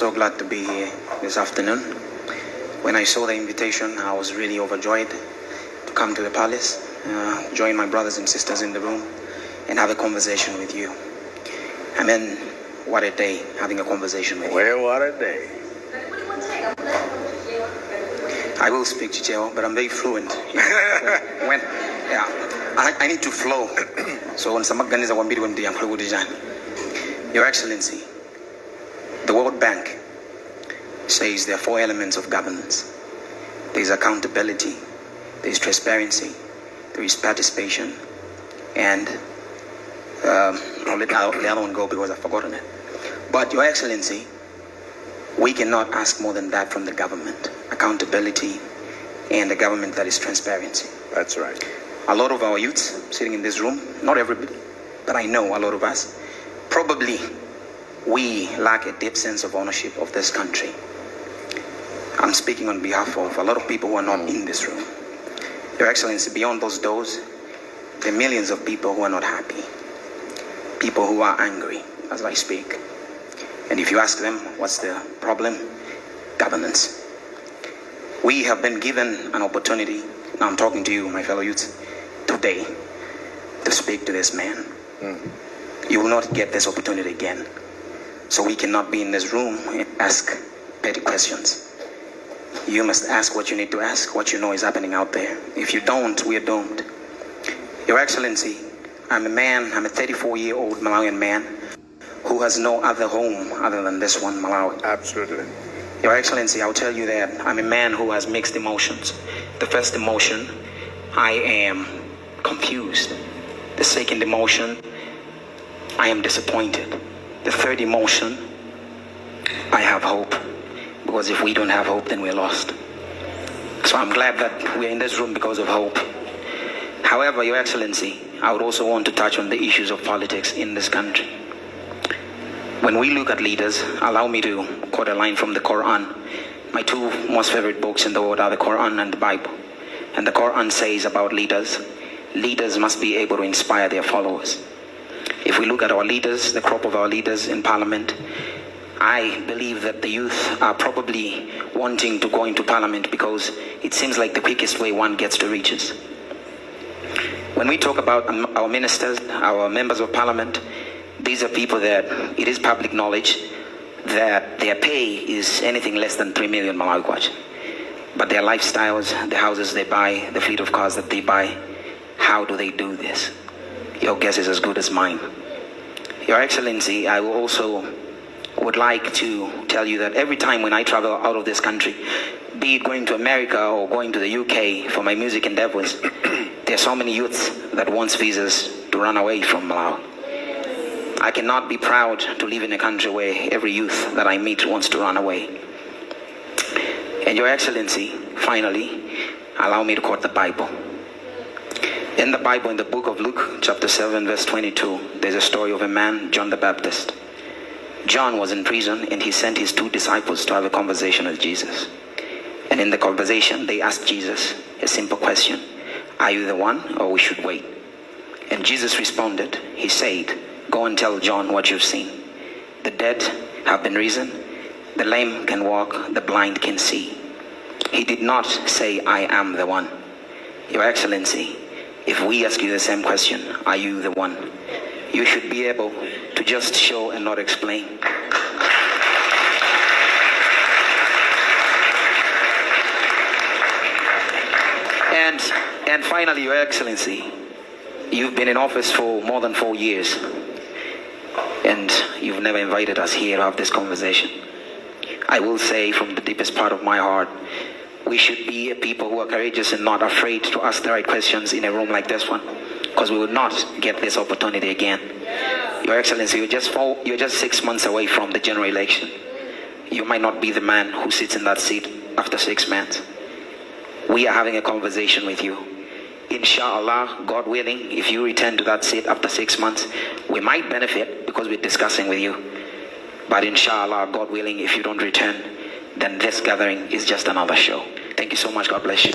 So glad to be here this afternoon. When I saw the invitation, I was really overjoyed to come to the palace, join my brothers and sisters in the room, and have a conversation with you. I mean, what a day, having a conversation with you. Well, what a day. I will speak Chichewa, but I'm very fluent. I need to flow. So when Samaganiza Wambiri when the Your Excellency, the World Bank says there are 4 elements of governance. There is accountability, there is transparency, there is participation, and I'll let the other one go because I've forgotten it. But Your Excellency, we cannot ask more than that from the government. Accountability and a government that is transparency. That's right. A lot of our youths sitting in this room, not everybody, but I know a lot of us, probably we lack a deep sense of ownership of this country. I'm speaking on behalf of a lot of people who are not in this room. Your Excellency, beyond those doors, there are millions of people who are not happy. People who are angry as I speak. And if you ask them, what's the problem? Governance. We have been given an opportunity, now I'm talking to you, my fellow youths, today, to speak to this man. You will not get this opportunity again. So we cannot be in this room and ask petty questions. You must ask what you need to ask, what you know is happening out there. If you don't, we are doomed. Your Excellency, I'm a 34-year-old Malawian man who has no other home other than this one, Malawi. Absolutely. Your Excellency, I'll tell you that I'm a man who has mixed emotions. The first emotion, I am confused. The second emotion, I am disappointed. The third emotion, I have hope. Because if we don't have hope, then we're lost. So I'm glad that we're in this room because of hope. However, Your Excellency, I would also want to touch on the issues of politics in this country. When we look at leaders, allow me to quote a line from the Quran. My 2 most favorite books in the world are the Quran and the Bible. And the Quran says about leaders, leaders must be able to inspire their followers. If we look at our leaders, the crop of our leaders in Parliament, I believe that the youth are probably wanting to go into Parliament because it seems like the quickest way one gets to riches. When we talk about our ministers, our members of Parliament, these are people that it is public knowledge that their pay is anything less than 3 million Malawi kwacha. But their lifestyles, the houses they buy, the fleet of cars that they buy, how do they do this? Your guess is as good as mine. Your Excellency, I would like to tell you that every time when I travel out of this country, be it going to America or going to the UK for my music endeavors, there are so many youths that wants visas to run away from Malawi. I cannot be proud to live in a country where every youth that I meet wants to run away. And Your Excellency, finally, allow me to quote the Bible. In the Bible, in the book of Luke, chapter 7, verse 22, there's a story of a man, John the Baptist. John was in prison and he sent his 2 disciples to have a conversation with Jesus. And in the conversation, they asked Jesus a simple question. Are you the one or we should wait? And Jesus responded. He said, go and tell John what you've seen. The dead have been risen. The lame can walk. The blind can see. He did not say, I am the one. Your Excellency, if we ask you the same question, are you the one? You should be able to just show and not explain. And finally, Your Excellency, you've been in office for more than 4 years. And you've never invited us here to have this conversation. I will say from the deepest part of my heart, we should be a people who are courageous and not afraid to ask the right questions in a room like this one. Because we will not get this opportunity again. Your Excellency, you're just 6 months away from the general election. You might not be the man who sits in that seat after 6 months. We are having a conversation with you. Inshallah, God willing, if you return to that seat after 6 months, we might benefit because we're discussing with you. But inshallah, God willing, if you don't return, then this gathering is just another show. Thank you so much. God bless you.